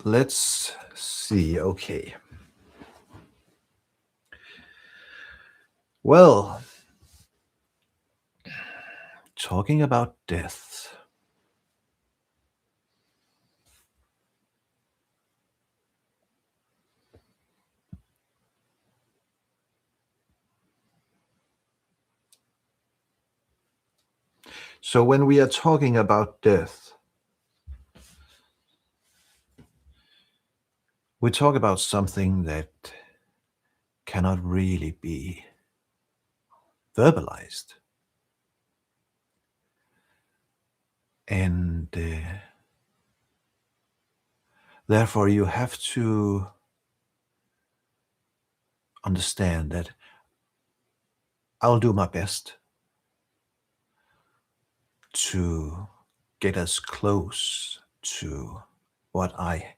Let's see. Okay. Well, talking about death. So, when we are talking about death, we talk about something that cannot really be verbalized. And therefore, you have to understand that I'll do my best to get as close to what I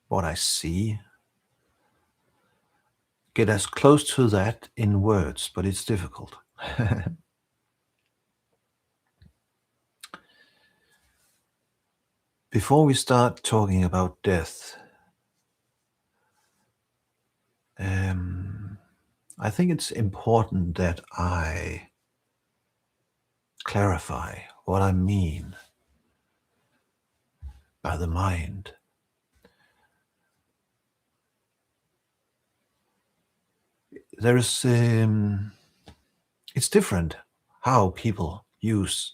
what I see, get as close to that in words, but it's difficult. Before we start talking about death, I think it's important that I clarify what I mean by the mind. There is, it's different how people use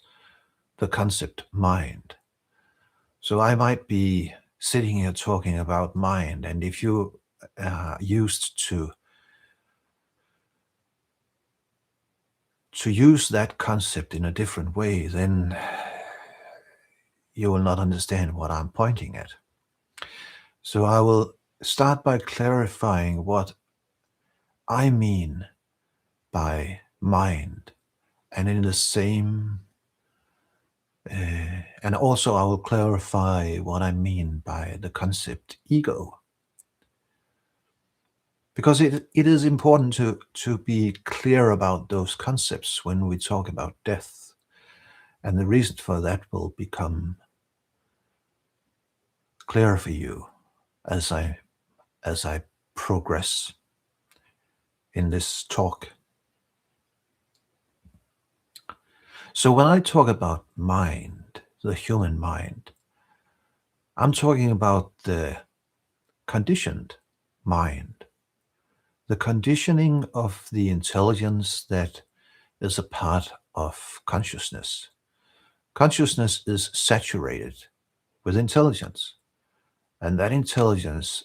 the concept mind. So I might be sitting here talking about mind, and if you are used to use that concept in a different way, then you will not understand what I'm pointing at. So I will start by clarifying what I mean by mind, and in the same, and also I will clarify what I mean by the concept ego. Because it is important to be clear about those concepts when we talk about death. And the reason for that will become clear for you as I progress in this talk. So when I talk about mind, the human mind, I'm talking about the conditioned mind, the conditioning of the intelligence that is a part of consciousness. Consciousness is saturated with intelligence, and that intelligence,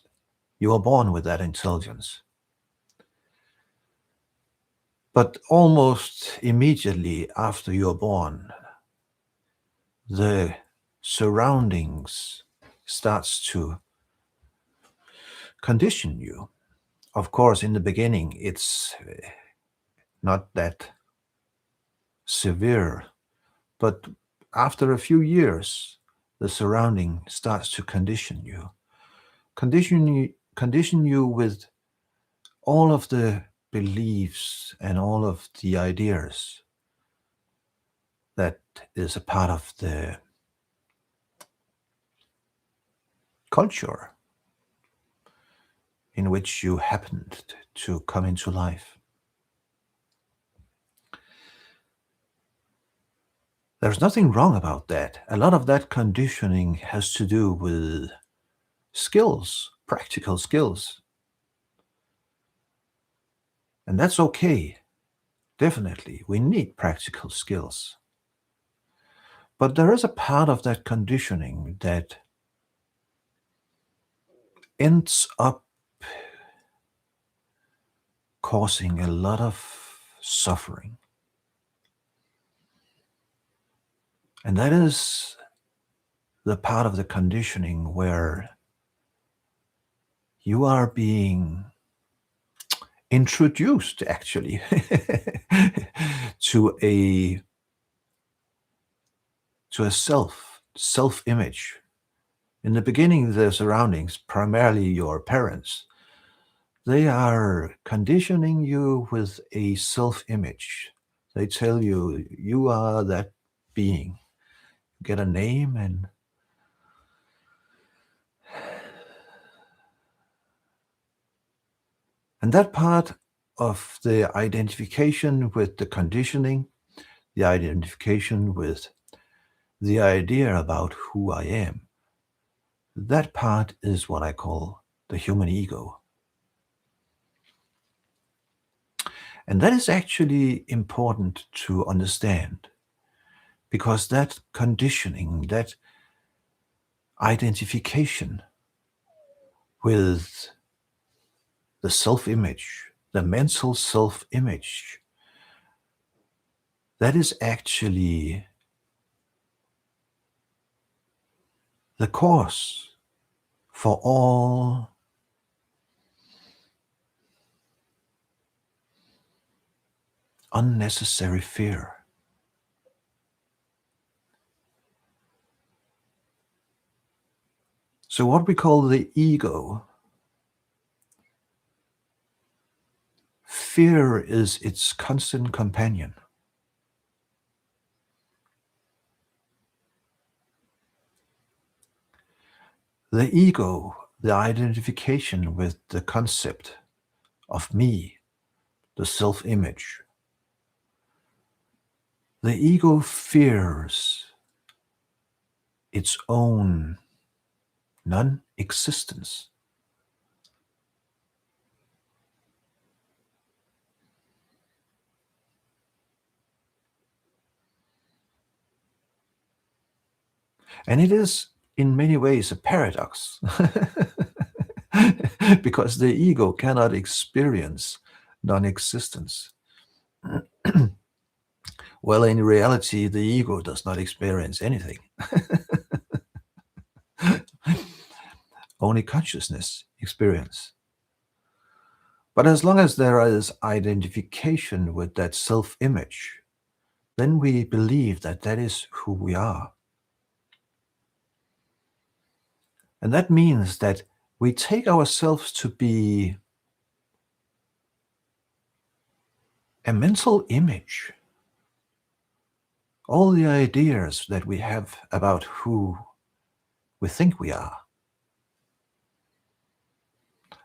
you are born with that intelligence. But almost immediately after you're born, the surroundings starts to condition you. Of course, in the beginning, it's not that severe, but after a few years, the surrounding starts to condition you with all of the beliefs and all of the ideas that is a part of the culture in which you happened to come into life. There's nothing wrong about that. A lot of that conditioning has to do with skills, practical skills. And that's okay. Definitely, we need practical skills. But there is a part of that conditioning that ends up causing a lot of suffering. And that is the part of the conditioning where you are being introduced actually to a self image. In the beginning, the surroundings, primarily your parents, they are conditioning you with a self image. They tell you you are that being. Get a name, and And that part of the identification with the conditioning, the identification with the idea about who I am, that part is what I call the human ego. And that is actually important to understand because that conditioning, that identification with the self image, the mental self image, that is actually the cause for all unnecessary fear. So, what we call the ego, fear is its constant companion. The ego, the identification with the concept of me, the self image, the ego fears its own non existence. And it is, in many ways, a paradox because the ego cannot experience non existence. Well, in reality, the ego does not experience anything, only consciousness experience. But as long as there is identification with that self image, then we believe that that is who we are. And that means that we take ourselves to be a mental image. All the ideas that we have about who we think we are.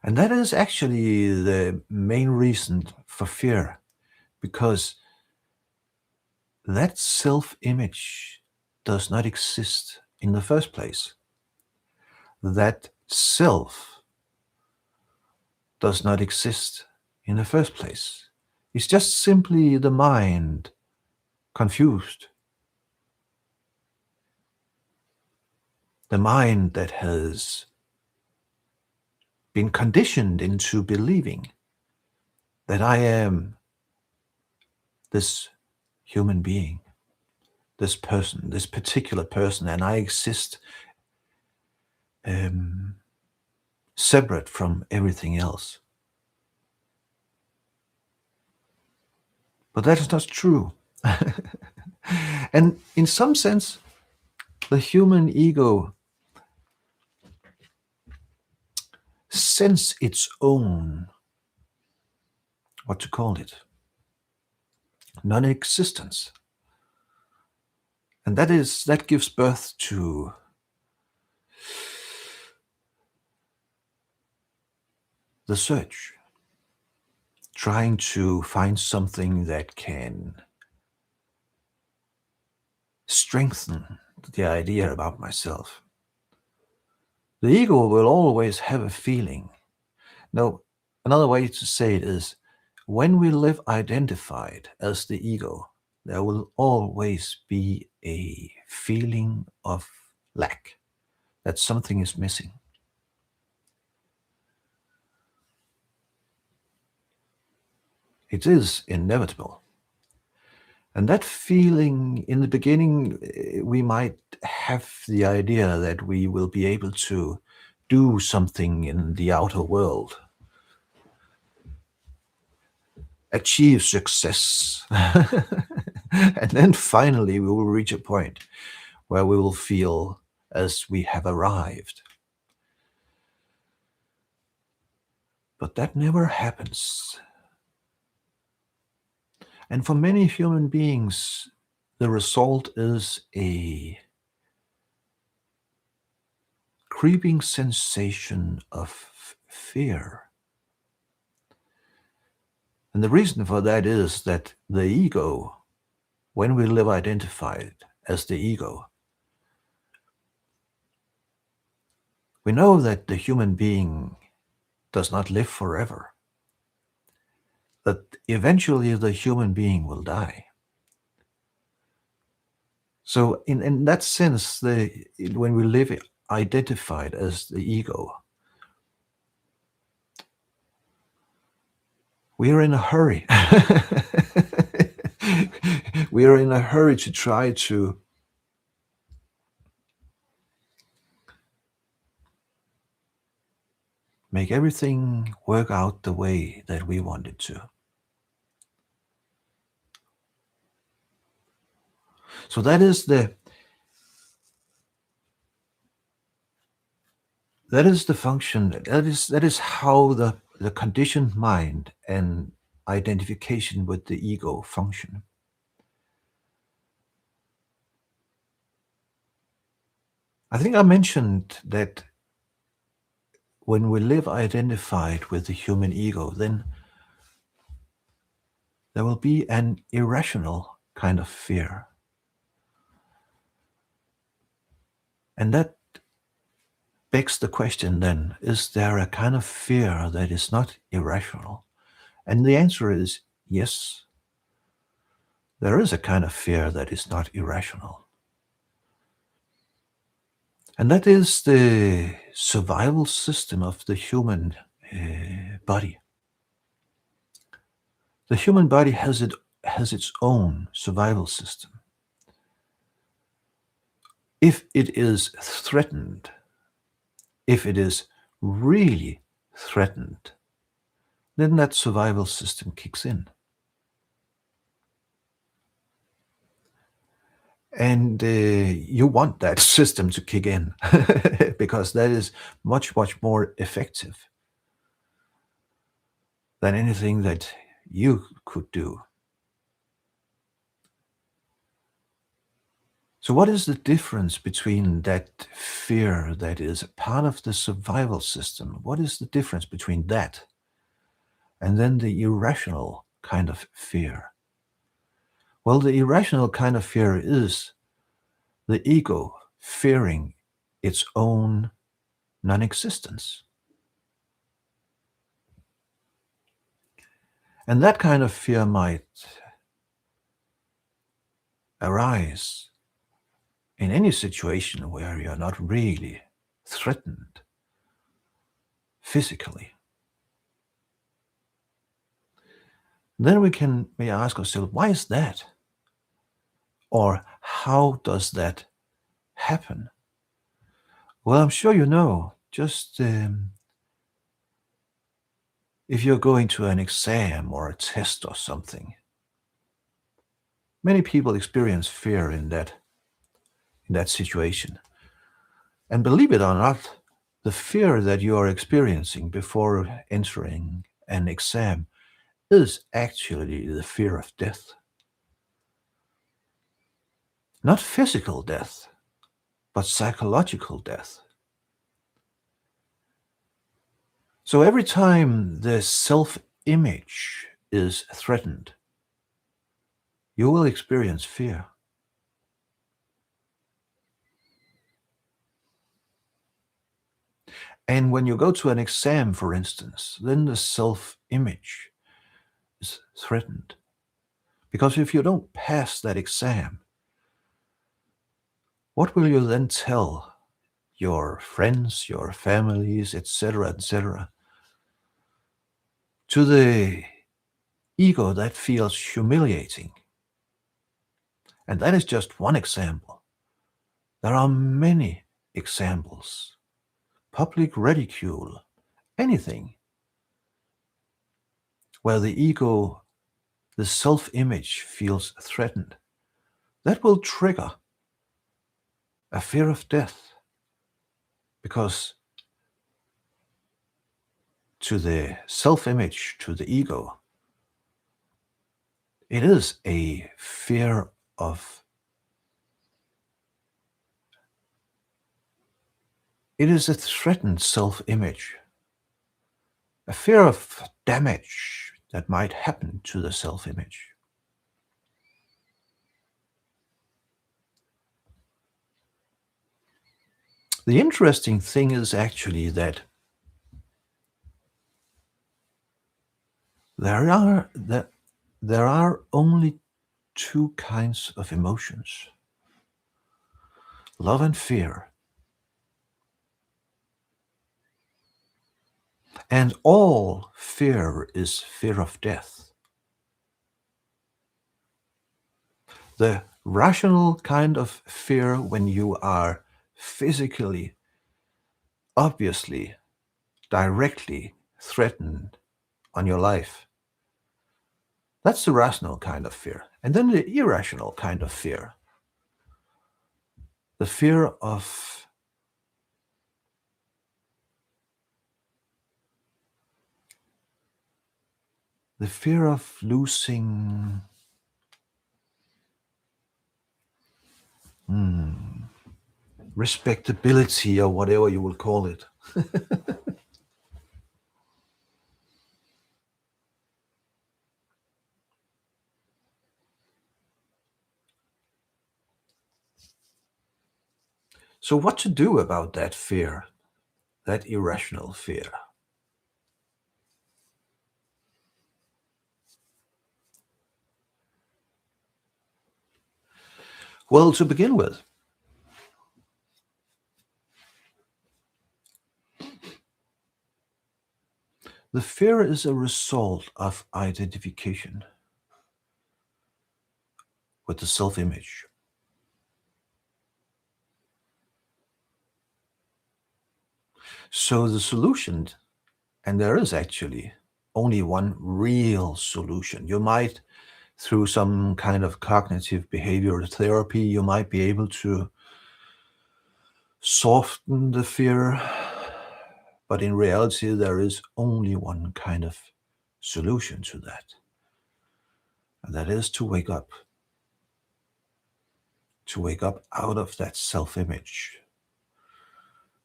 And that is actually the main reason for fear, because that self image does not exist in the first place. That self does not exist in the first place. It's just simply the mind confused. The mind that has been conditioned into believing that I am this human being, this person, this particular person, and I exist um, separate from everything else. But that is not true. And in some sense, the human ego sense its own, what to call it, non-existence. And that gives birth to the search, trying to find something that can strengthen the idea about myself. The ego will always have a feeling. No, another way to say it is when we live identified as the ego, there will always be a feeling of lack, that something is missing. It is inevitable. And that feeling, in the beginning, we might have the idea that we will be able to do something in the outer world, achieve success. And then finally, we will reach a point where we will feel as we have arrived. But that never happens. And for many human beings, the result is a creeping sensation of fear. And the reason for that is that the ego, when we live identified as the ego, we know that the human being does not live forever, that eventually the human being will die. So, in that sense, when we live identified as the ego, we are in a hurry. We are in a hurry to try to make everything work out the way that we want it to. So that is the function. That is how the conditioned mind and identification with the ego function. I think I mentioned that when we live identified with the human ego, then there will be an irrational kind of fear. And that begs the question then, is there a kind of fear that is not irrational? And the answer is yes, there is a kind of fear that is not irrational. And that is the survival system of the human body. The human body has its own survival system. If it is threatened, if it is really threatened, then that survival system kicks in. And you want that system to kick in because that is much, much more effective than anything that you could do. So, what is the difference between that fear that is a part of the survival system? What is the difference between that and then the irrational kind of fear? Well, the irrational kind of fear is the ego fearing its own non existence. And that kind of fear might arise in any situation where you're not really threatened physically. Then we may ask ourselves, why is that? Or how does that happen? Well, I'm sure you know, just if you're going to an exam or a test or something, many people experience fear in that situation. And believe it or not, the fear that you are experiencing before entering an exam is actually the fear of death. Not physical death, but psychological death. So every time the self-image is threatened, you will experience fear. And when you go to an exam, for instance, then the self-image is threatened. Because if you don't pass that exam, what will you then tell your friends, your families, etc., etc.? To the ego, that feels humiliating. And that is just one example. There are many examples. Public ridicule, anything where the ego, the self-image feels threatened, that will trigger a fear of death. Because to the self-image, to the ego, it is a fear of, it is a threatened self-image, a fear of damage that might happen to the self-image. The interesting thing is actually that there are only two kinds of emotions: love and fear. And all fear is fear of death. The rational kind of fear, when you are physically, obviously, directly threatened on your life, that's the rational kind of fear. And then the irrational kind of fear, the fear of losing respectability, or whatever you will call it. So what to do about that fear, that irrational fear? Well, to begin with, the fear is a result of identification with the self-image. So the solution, and there is actually only one real solution. You might, through some kind of cognitive behavioral therapy, you might be able to soften the fear, but in reality, there is only one kind of solution to that, and that is to wake up out of that self-image,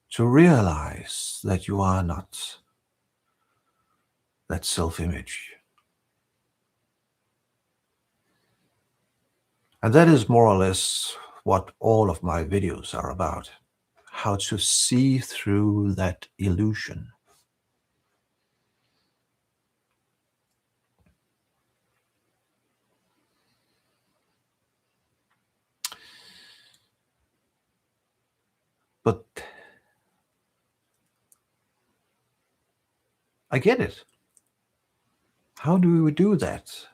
to realize that you are not that self-image. And that is more or less what all of my videos are about: how to see through that illusion. But I get it. How do we do that?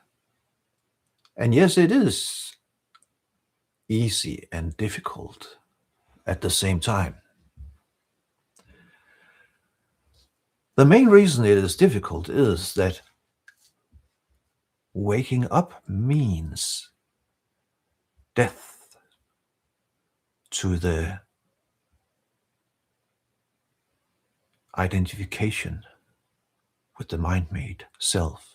And yes, it is easy and difficult at the same time. The main reason it is difficult is that waking up means death to the identification with the mind-made self.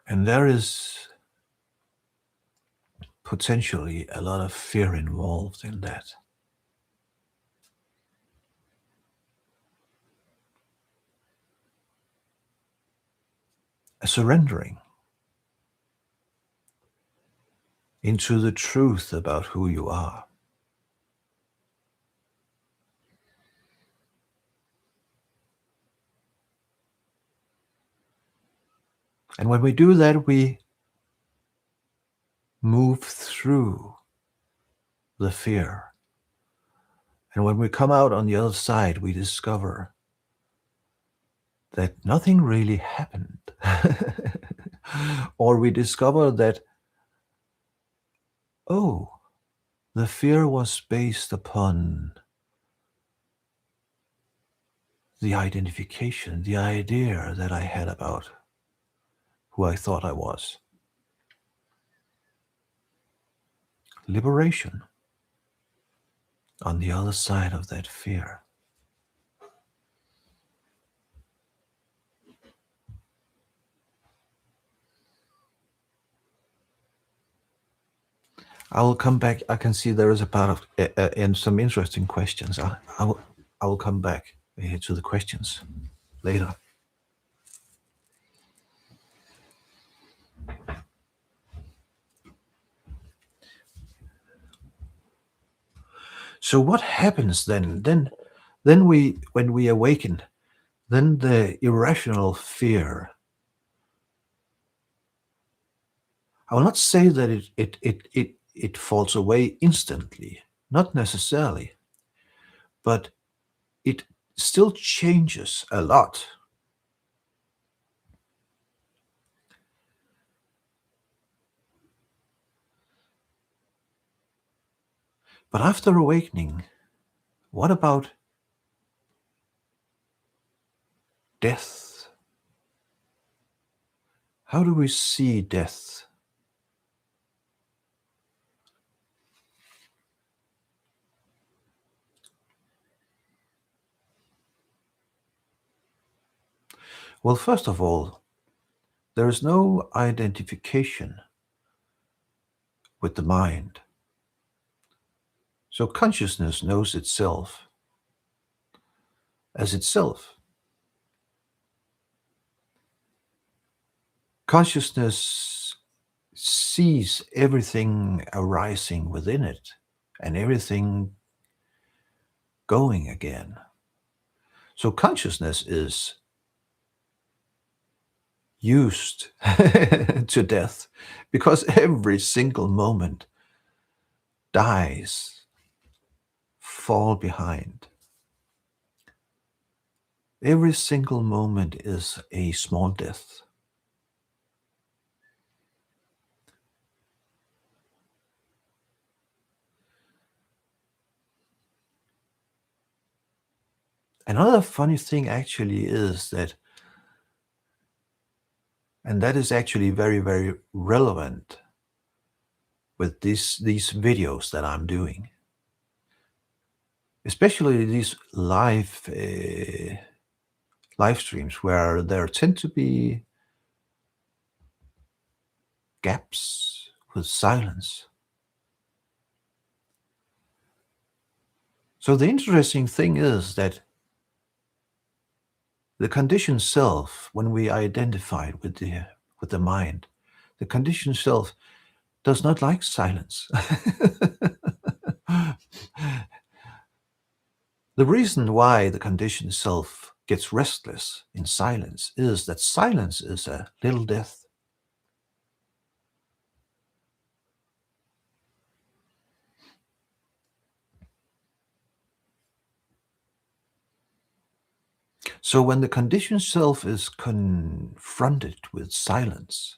And there is potentially a lot of fear involved in that. A surrendering into the truth about who you are. And when we do that, we move through the fear. And when we come out on the other side, we discover that nothing really happened. Or we discover that, oh, the fear was based upon the identification, the idea that I had about who I thought I was. Liberation on the other side of that fear. I will come back. I can see there is a part of and some interesting questions. I will come back to the questions later. So what happens then? Then we when we awaken, then the irrational fear. I will not say that it falls away instantly, not necessarily, but it still changes a lot. But after awakening, what about death? How do we see death? Well, first of all, there is no identification with the mind. So consciousness knows itself as itself. Consciousness sees everything arising within it and everything going again. So consciousness is used to death because every single moment dies, fall behind. Every single moment is a small death. Another funny thing actually is that, and that is actually very, very relevant with these videos that I'm doing, especially these live streams where there tend to be gaps with silence. So the interesting thing is that the conditioned self, when we identify it with the mind, the conditioned self does not like silence. The reason why the conditioned self gets restless in silence is that silence is a little death. So when the conditioned self is confronted with silence,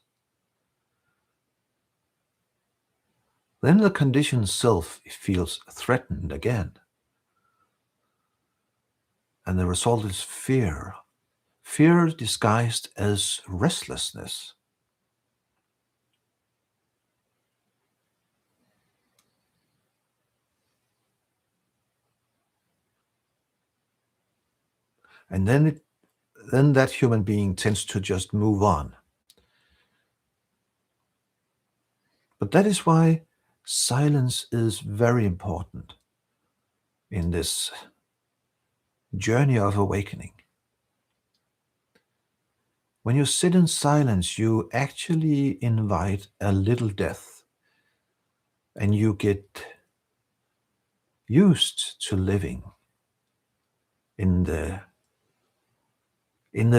then the conditioned self feels threatened again. And the result is fear. Fear disguised as restlessness. And then that human being tends to just move on. But that is why silence is very important in this journey of awakening. When you sit in silence, you actually invite a little death and you get used to living in the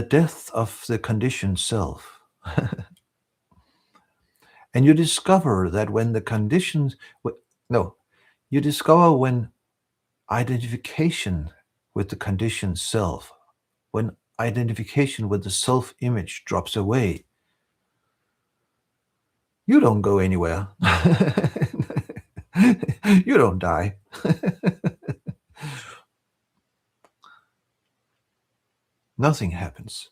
death of the conditioned self. And you discover that when the conditions, no, you discover when identification with the conditioned self, when identification with the self image drops away, you don't go anywhere. You don't die. Nothing happens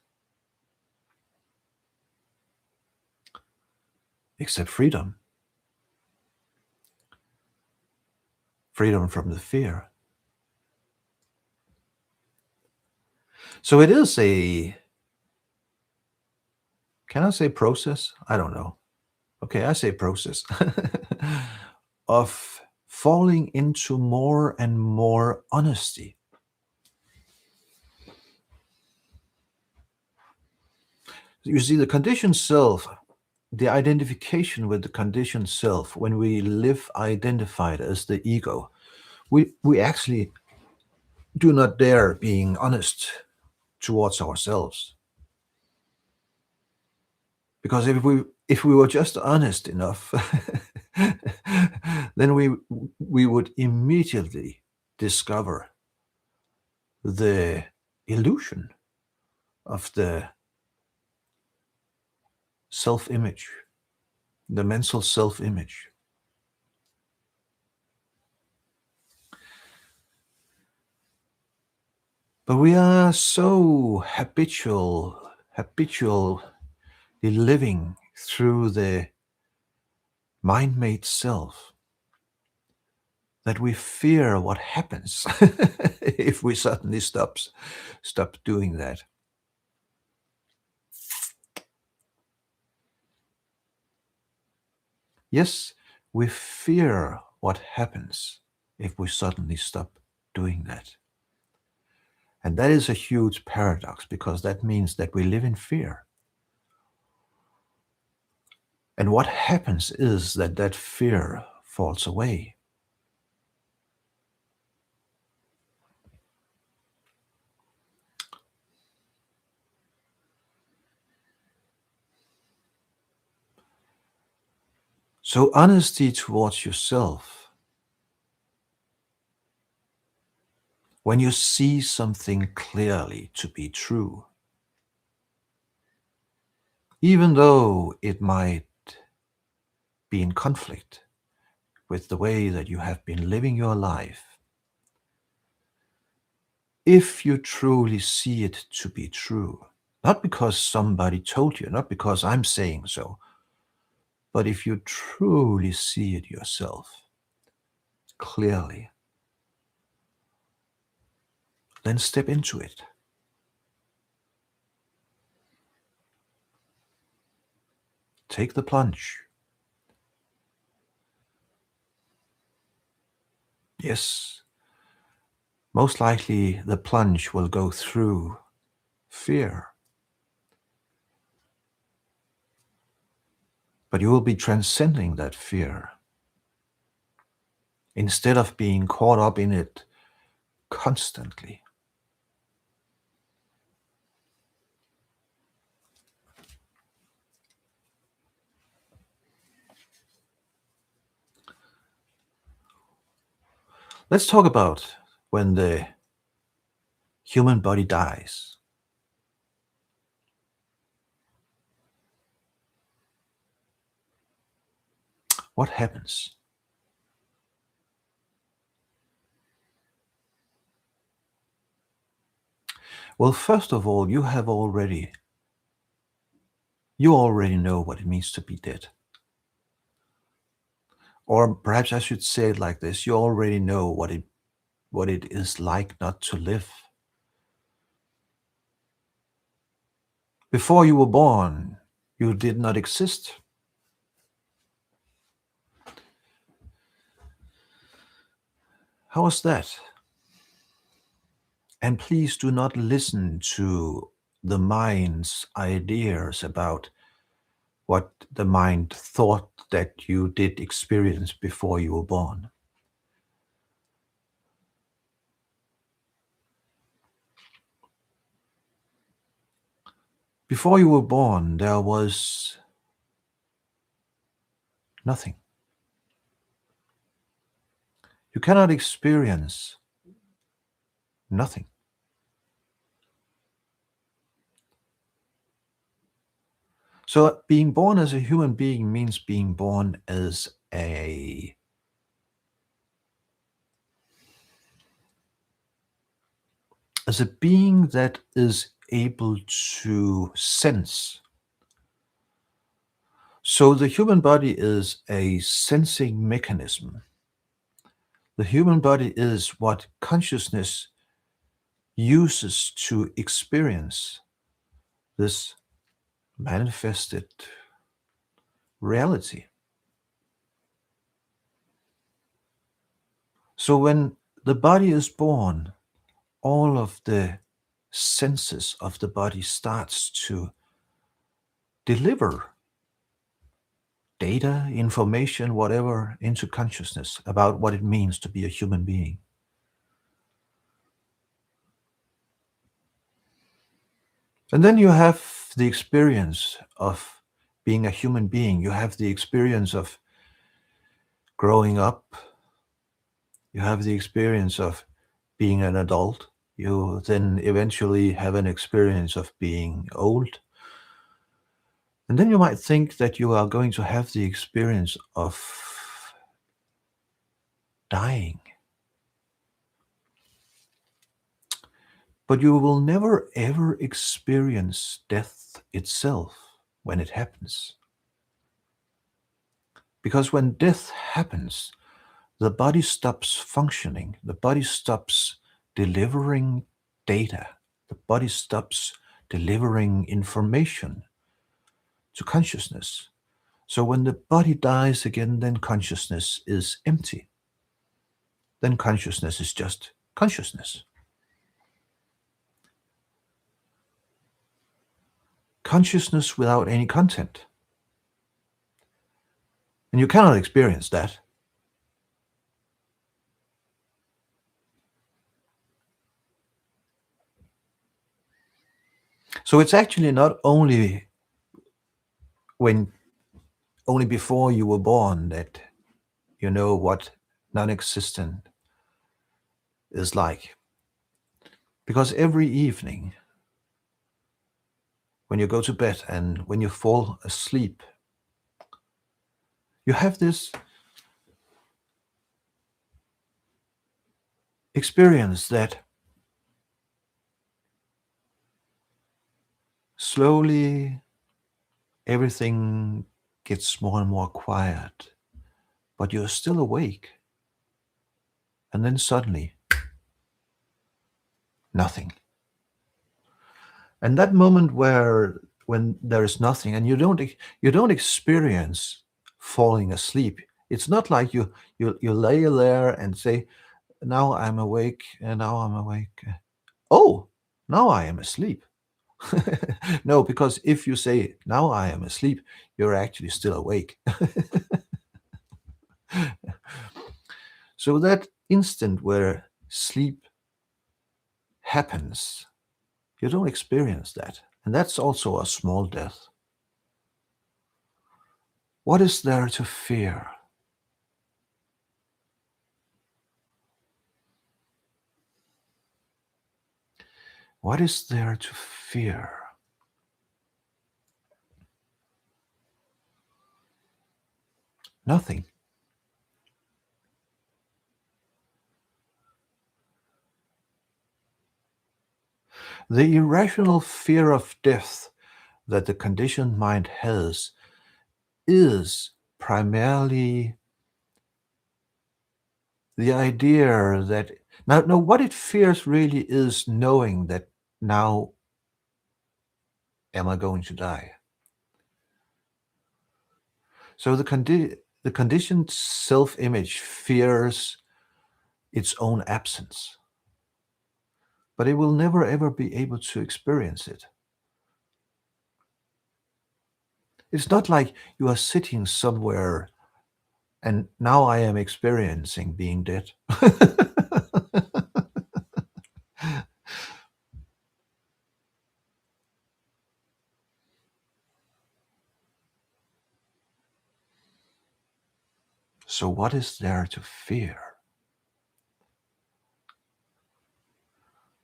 except freedom. Freedom from the fear. So it is can I say process? I don't know. Okay, I say process. of falling into more and more honesty. You see, the conditioned self, the identification with the conditioned self, when we live identified as the ego, we actually do not dare being honest towards ourselves. Because if we were just honest enough, then we would immediately discover the illusion of the self-image, the mental self-image. But we are so habitually living through the mind-made self that we fear what happens if we suddenly stop doing that. Yes, we fear what happens if we suddenly stop doing that. And that is a huge paradox because that means that we live in fear. And what happens is that that fear falls away. So, honesty towards yourself, when you see something clearly to be true, even though it might be in conflict with the way that you have been living your life, if you truly see it to be true, not because somebody told you, not because I'm saying so, but if you truly see it yourself clearly, then step into it. Take the plunge. Yes, most likely the plunge will go through fear, but you will be transcending that fear instead of being caught up in it constantly. Let's talk about when the human body dies. What happens? Well, first of all, you already know what it means to be dead. Or perhaps I should say it like this, you already know what it is like not to live. Before you were born, you did not exist. How was that? And please do not listen to the mind's ideas about what the mind thought that you did experience before you were born. Before you were born, there was nothing. You cannot experience nothing. So being born as a human being means being born as a being that is able to sense. So the human body is a sensing mechanism. The human body is what consciousness uses to experience this manifested reality. So when the body is born, all of the senses of the body starts to deliver data, information, whatever, into consciousness about what it means to be a human being. And then you have the experience of being a human being. You have the experience of growing up. You have the experience of being an adult. You then eventually have an experience of being old. And then you might think that you are going to have the experience of dying. But you will never ever experience death itself when it happens. Because when death happens, the body stops functioning, the body stops delivering data, the body stops delivering information to consciousness. So when the body dies again, then consciousness is empty. Then consciousness is just consciousness. Consciousness without any content. And you cannot experience that. So it's actually not when only before you were born that you know what non-existent is like. Because every evening when you go to bed and when you fall asleep, you have this experience that slowly everything gets more and more quiet, but you're still awake. And then suddenly, nothing. And that moment when there is nothing and you don't experience falling asleep. It's not like you lay there and say, now I'm awake and now I'm awake. Oh, now I am asleep. No, because if you say now I am asleep, you're actually still awake. So that instant where sleep happens, you don't experience that. And that's also a small death. What is there to fear? What is there to fear? Nothing. The irrational fear of death that the conditioned mind has is primarily the idea that now what it fears really is knowing that now am I going to die. So the conditioned self-image fears its own absence, but it will never ever be able to experience it. It's not like you are sitting somewhere and now I am experiencing being dead. So what is there to fear?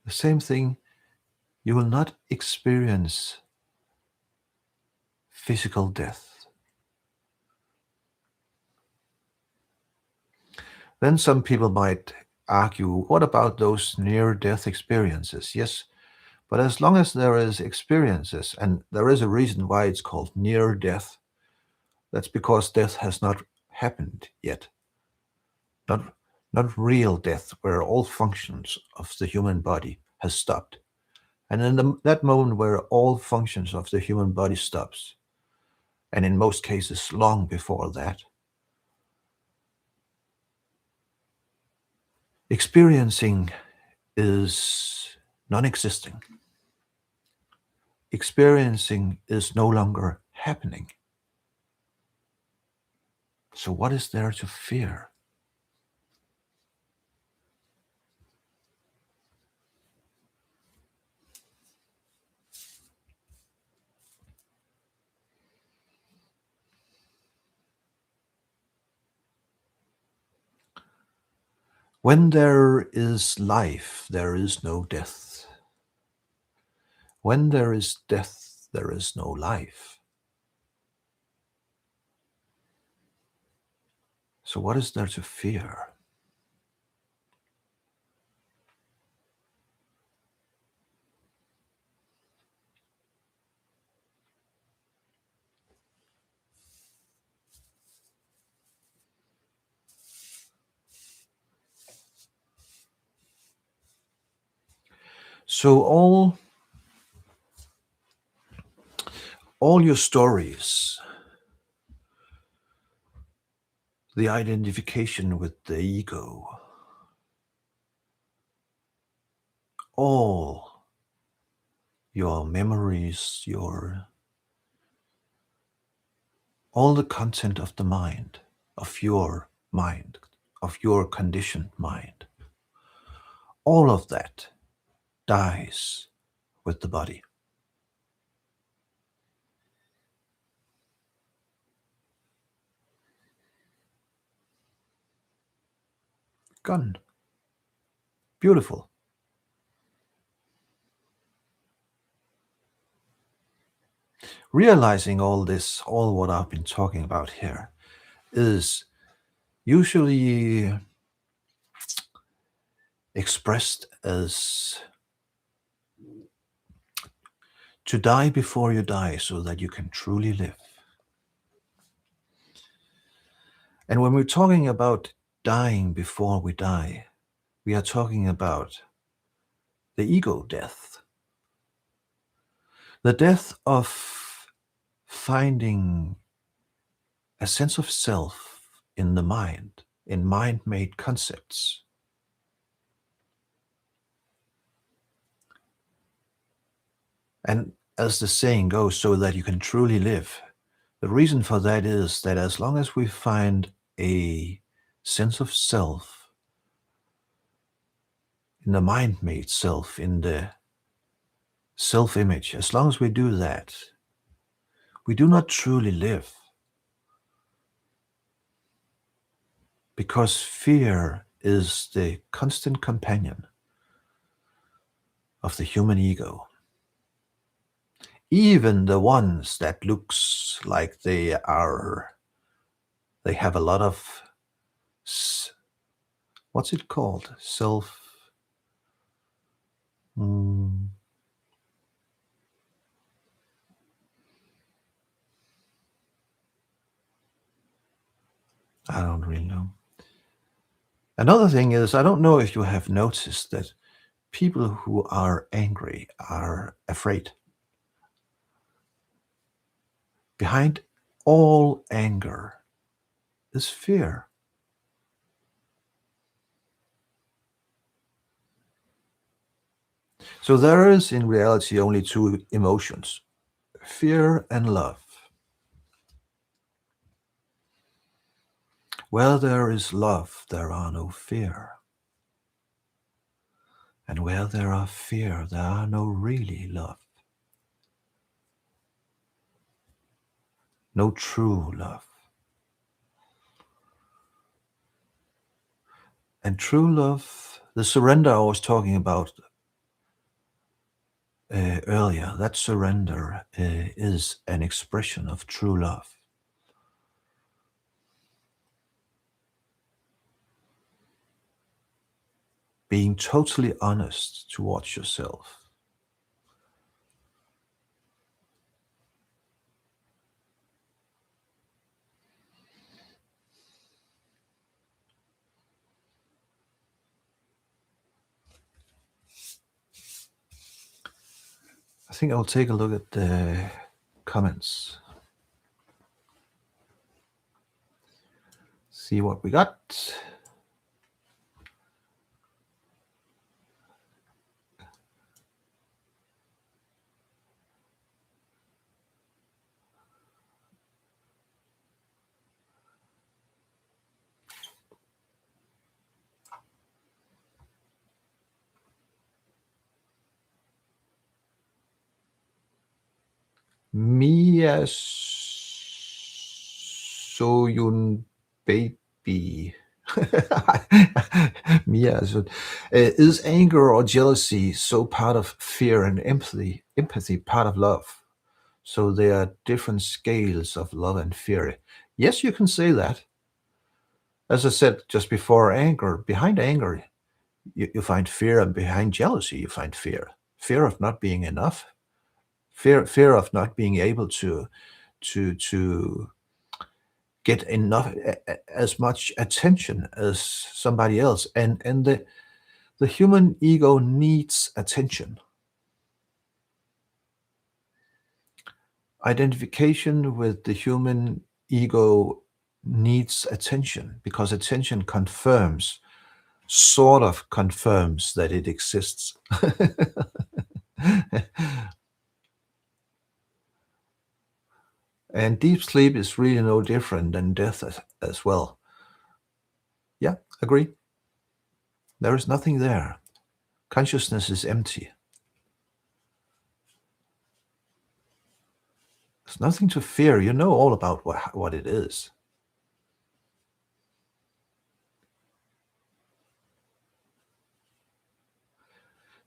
The same thing, you will not experience physical death. Then some people might argue, what about those near-death experiences? Yes, but as long as there is experiences, and there is a reason why it's called near-death, that's because death has not happened yet. Not, not real death, where all functions of the human body has stopped. And in that moment where all functions of the human body stops, and in most cases long before that, Experiencing is non existing. Experiencing is no longer happening. So, what is there to fear? When there is life, there is no death. When there is death, there is no life. So, what is there to fear? So, all your stories, the identification with the ego, all your memories, all the content of the mind, of your mind, of your conditioned mind, all of that dies with the body. Gone. Beautiful. Realizing all this, all what I've been talking about here, is usually expressed as to die before you die so that you can truly live. And when we're talking about dying before we die, we are talking about the ego death. The death of finding a sense of self in the mind, in mind made concepts. And as the saying goes, so that you can truly live. The reason for that is that as long as we find a sense of self in the mind made self, in the self image, as long as we do that, we do not truly live. Because fear is the constant companion of the human ego. Even the ones that looks like they have a lot of, what's it called? Hmm, I don't really know. Another thing is, I don't know if you have noticed that people who are angry are afraid. Behind all anger is fear. So there is in reality only two emotions, fear and love. Where there is love, there are no fear. And where there are fear, there are no really love. No true love. And true love, the surrender I was talking about earlier, that surrender is an expression of true love. Being totally honest towards yourself. I think I'll take a look at the comments. See what we got. Mia Soyun baby. Mia so, is anger or jealousy so part of fear and empathy part of love? So there are different scales of love and fear. Yes, you can say that. As I said just before, behind anger, you find fear, and behind jealousy, you find fear. Fear of not being enough, fear of not being able to get enough, as much attention as somebody else. And the human ego needs attention. Identification with the human ego needs attention because attention sort of confirms that it exists. And deep sleep is really no different than death as well. Yeah, agree. There is nothing there. Consciousness is empty. There's nothing to fear. You know all about what it is.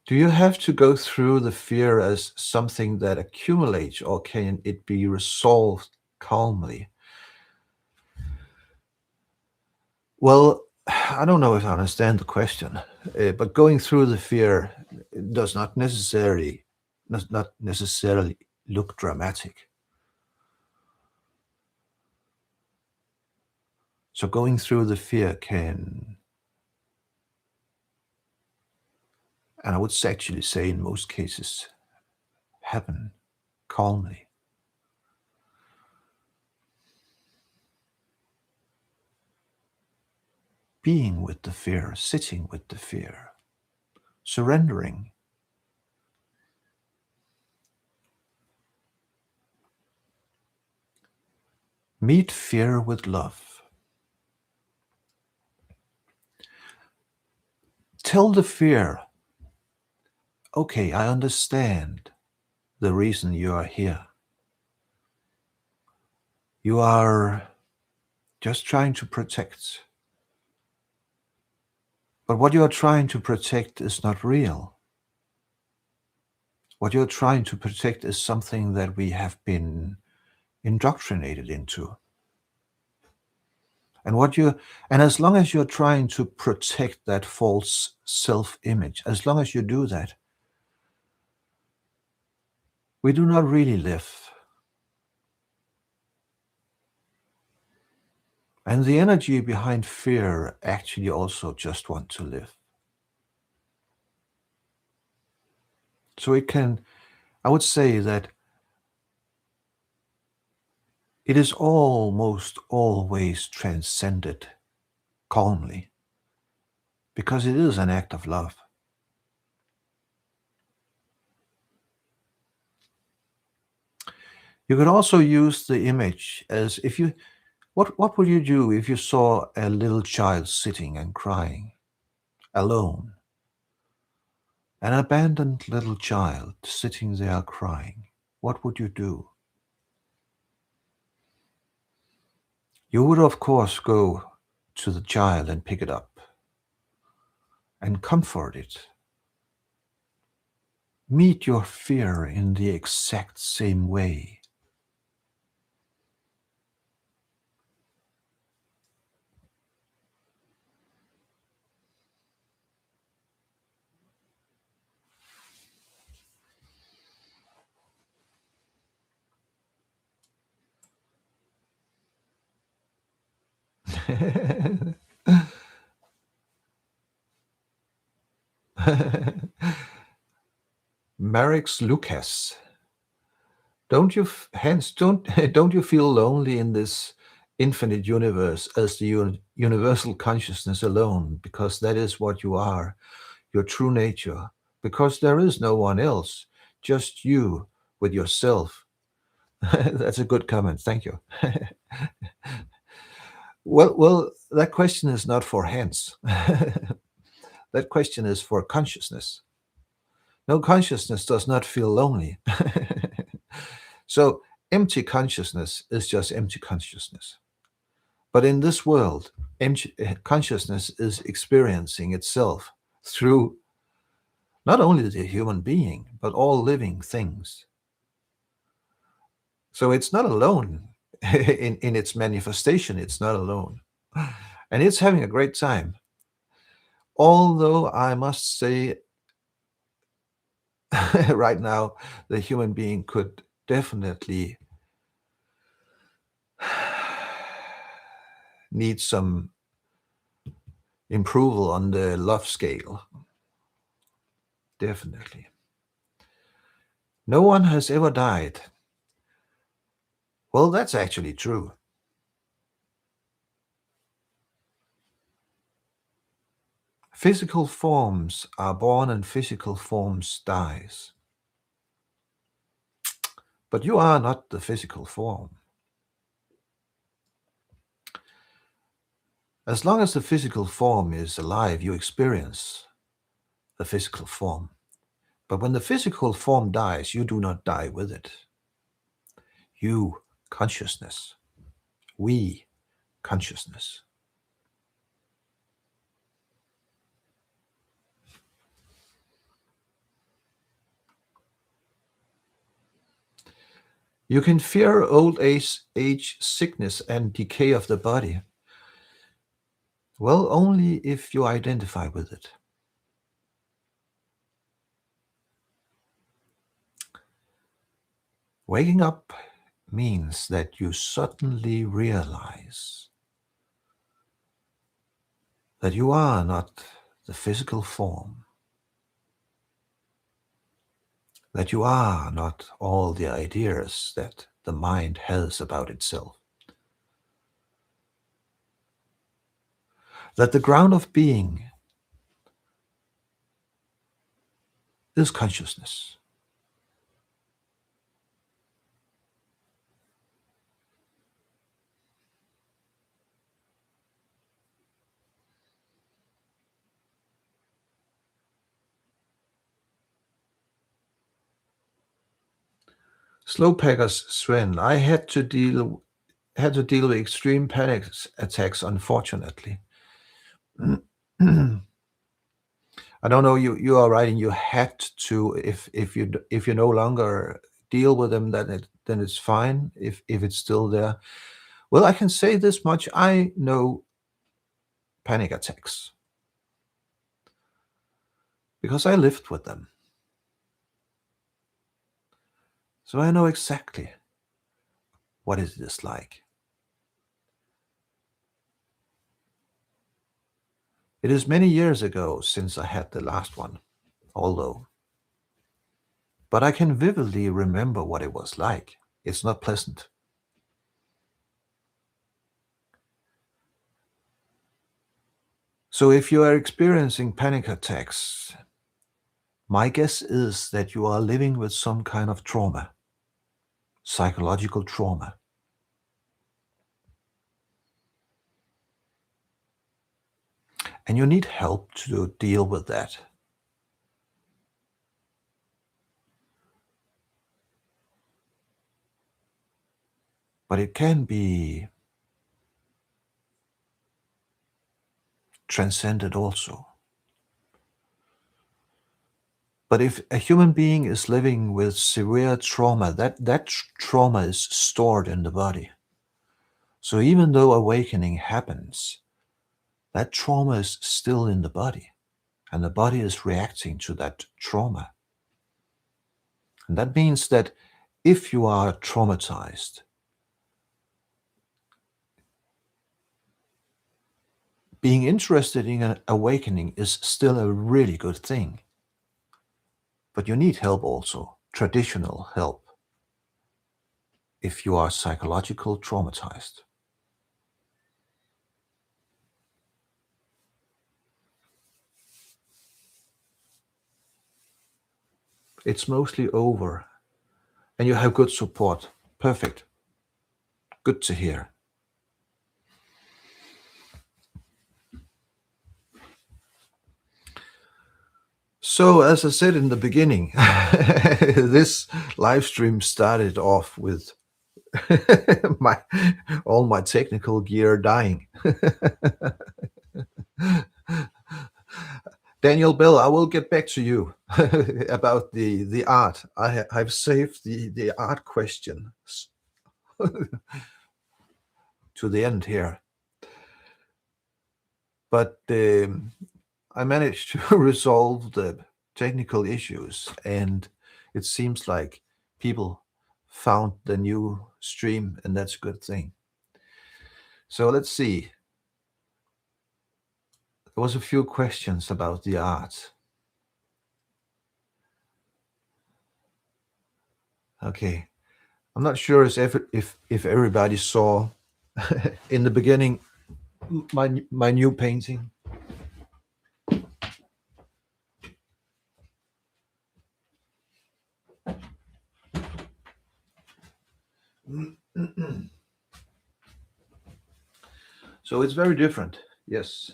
Do you have to go through the fear as something that accumulates, or can it be resolved calmly? Well, I don't know if I understand the question, but going through the fear does not necessarily look dramatic. So going through the fear can, and I would actually say in most cases, happen calmly. Being with the fear, sitting with the fear, surrendering. Meet fear with love. Tell the fear, okay, I understand the reason you are here. You are just trying to protect. But what you are trying to protect is not real. What you're trying to protect is something that we have been indoctrinated into. And as long as you're trying to protect that false self-image, as long as you do that, we do not really live. And the energy behind fear actually also just want to live. So I would say that it is almost always transcended calmly because it is an act of love. You could also use the image as if you, what would you do if you saw a little child sitting and crying alone? An abandoned little child sitting there crying. What would you do? You would, of course, go to the child and pick it up and comfort it. Meet your fear in the exact same way. Marix Lucas, don't you feel lonely in this infinite universe as the universal consciousness alone, because that is what you are, your true nature, because there is no one else, just you with yourself. That's a good comment. Thank you. Well, that question is not for Hans. That question is for consciousness. No, consciousness does not feel lonely. So empty consciousness is just empty consciousness. But in this world, consciousness is experiencing itself through not only the human being, but all living things. So it's not alone in its manifestation, it's not alone. And it's having a great time. Although I must say, right now, the human being could definitely need some improval on the love scale. Definitely. No one has ever died. Well, that's actually true. Physical forms are born and physical forms dies. But you are not the physical form. As long as the physical form is alive, you experience the physical form. But when the physical form dies, you do not die with it. You, consciousness. We, consciousness. You can fear old age, sickness, and decay of the body. Well, only if you identify with it. Waking up means that you suddenly realize that you are not the physical form, that you are not all the ideas that the mind has about itself, that the ground of being is consciousness. Slow packers, Sven, I had to deal with extreme panic attacks, unfortunately. I don't know. You are writing. You had to. If you no longer deal with them, then it's fine. If it's still there, well, I can say this much. I know panic attacks because I lived with them, so I know exactly what it is like. It is many years ago since I had the last one, although, but I can vividly remember what it was like. It's not pleasant. So if you are experiencing panic attacks, my guess is that you are living with some kind of trauma, psychological trauma. And you need help to deal with that. But it can be transcended also. But if a human being is living with severe trauma, that trauma is stored in the body. So even though awakening happens, that trauma is still in the body, and the body is reacting to that trauma. And that means that if you are traumatized, being interested in an awakening is still a really good thing. But you need help also, traditional help, if you are psychological traumatized. It's mostly over, and you have good support. Perfect. Good to hear. So, as I said in the beginning, this live stream started off with my all my technical gear dying. Daniel Bill, I will get back to you about the art. I've saved the art question to the end here, but I managed to resolve the technical issues, and it seems like people found the new stream, and that's a good thing. So let's see. There was a few questions about the art. Okay, I'm not sure if everybody saw in the beginning my new painting. So it's very different. Yes.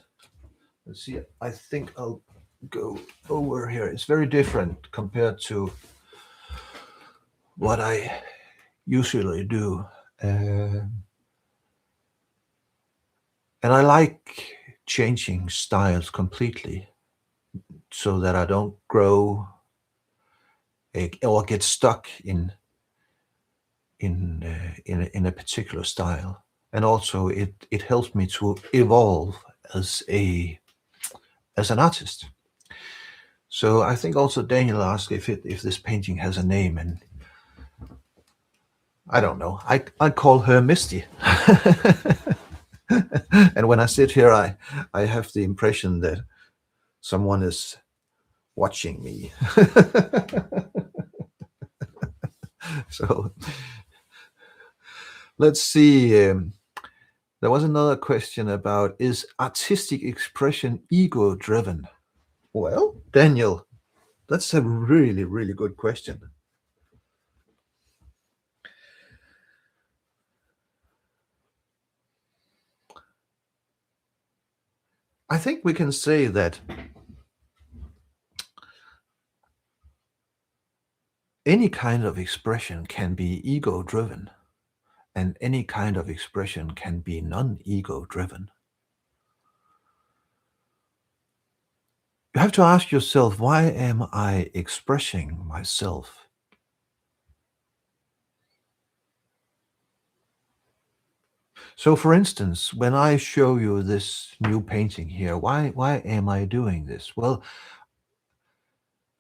Let's see. I think I'll go over here. It's very different compared to what I usually do. And I like changing styles completely so that I don't grow or get stuck in a particular style. And also it helps me to evolve as an artist. So I think also Daniel asked if this painting has a name, and I don't know. I call her Misty. And when I sit here, I have the impression that someone is watching me. So let's see. There was another question about, is artistic expression ego driven? Well, Daniel, that's a really, really good question. I think we can say that any kind of expression can be ego driven, and any kind of expression can be non-ego driven. You have to ask yourself, why am I expressing myself? So for instance, when I show you this new painting here, why am I doing this? Well,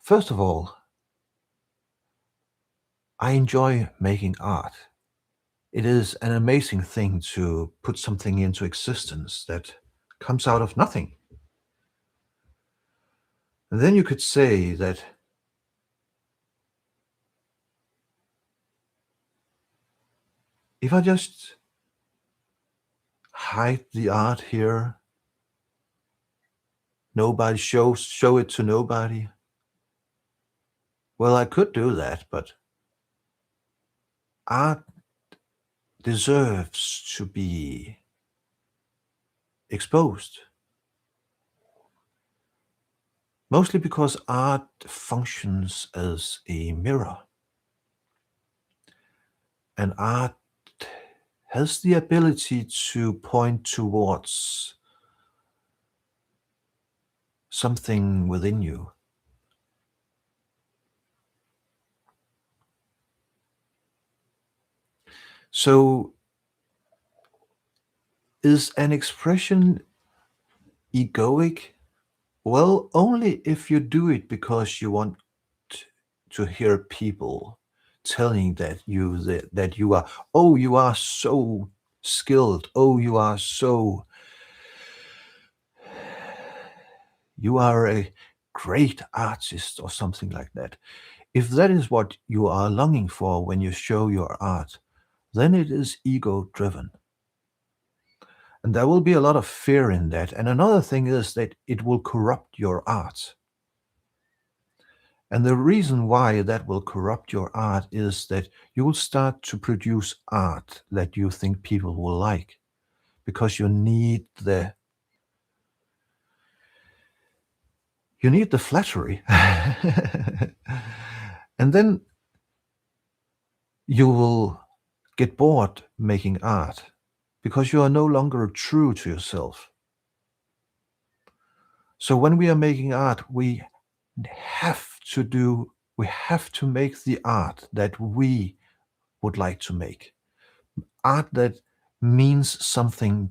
first of all, I enjoy making art. It is an amazing thing to put something into existence that comes out of nothing. And then you could say that if I just hide the art here, nobody show it to nobody. Well, I could do that, but art deserves to be exposed. Mostly because art functions as a mirror. And art has the ability to point towards something within you. So, is an expression egoic? Well, only if you do it because you want to hear people telling that you are, oh, you are so skilled, oh, you are a great artist or something like that. If that is what you are longing for when you show your art, then it is ego driven. And there will be a lot of fear in that. And another thing is that it will corrupt your art. And the reason why that will corrupt your art is that you will start to produce art that you think people will like, because you need the flattery. And then you will get bored making art because you are no longer true to yourself. So when we are making art, we have to make the art that we would like to make. Art that means something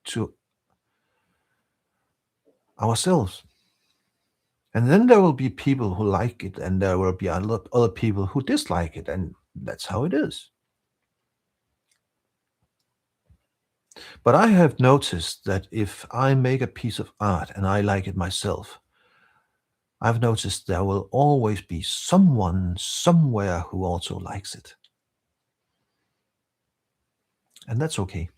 to ourselves. And then there will be people who like it, and there will be other people who dislike it, and that's how it is. But I have noticed that if I make a piece of art and I like it myself, I've noticed there will always be someone somewhere who also likes it. And that's okay.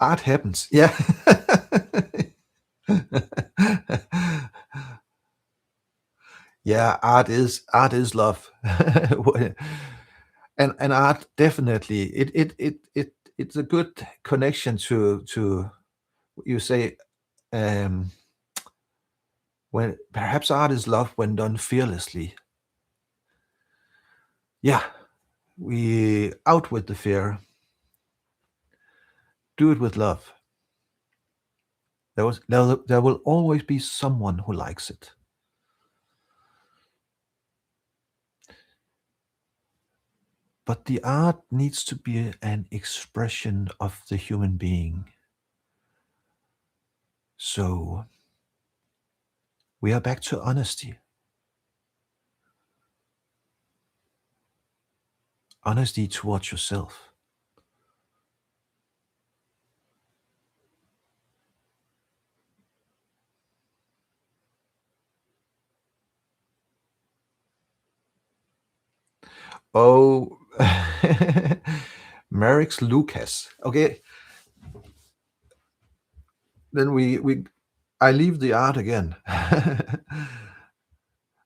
Art happens. Yeah. Yeah, art is love. And art definitely it's a good connection to you say um when perhaps art is love when done fearlessly. Yeah, we out with the fear, do it with love. There will always be someone who likes it. But the art needs to be an expression of the human being. So we are back to honesty. Honesty towards yourself. Oh, Merrick's Lucas. Okay, then we I leave the art again.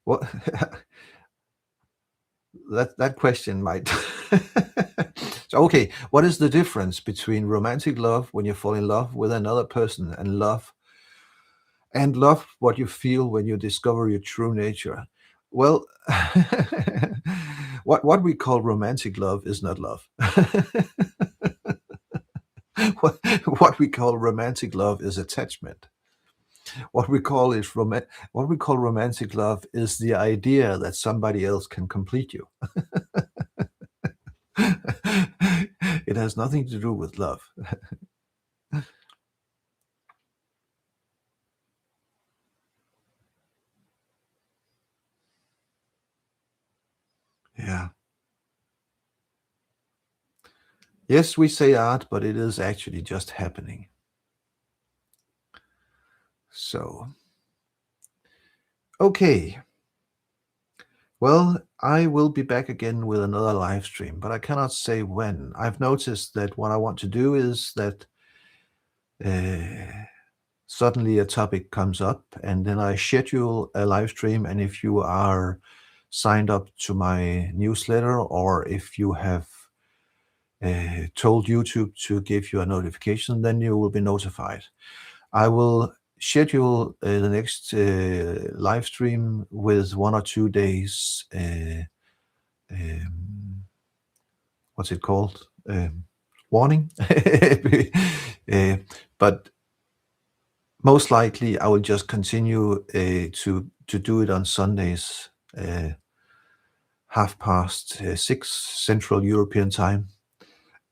What that question might. So okay, what is the difference between romantic love when you fall in love with another person and love what you feel when you discover your true nature? Well, what we call romantic love is not love. what, what we call romantic love is attachment. What we call romantic love is the idea that somebody else can complete you. It has nothing to do with love. Yeah. Yes, we say art, but it is actually just happening. So, okay. Well, I will be back again with another live stream, but I cannot say when. I've noticed that what I want to do is that uh, suddenly a topic comes up, and then I schedule a live stream. And if you are signed up to my newsletter, or if you have told YouTube to give you a notification, then you will be notified. I will schedule the next live stream with 1 or 2 days. Um, what's it called? Warning. Uh, but most likely, I will just continue to do it on Sundays, 6:30 Central European time.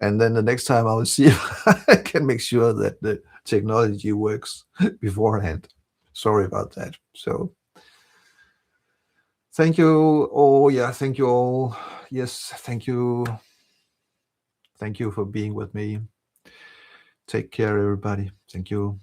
And then the next time I will see if I can make sure that the technology works beforehand. Sorry about that. So thank you. Oh yeah, thank you all. Yes, thank you. Thank you for being with me. Take care, everybody. Thank you.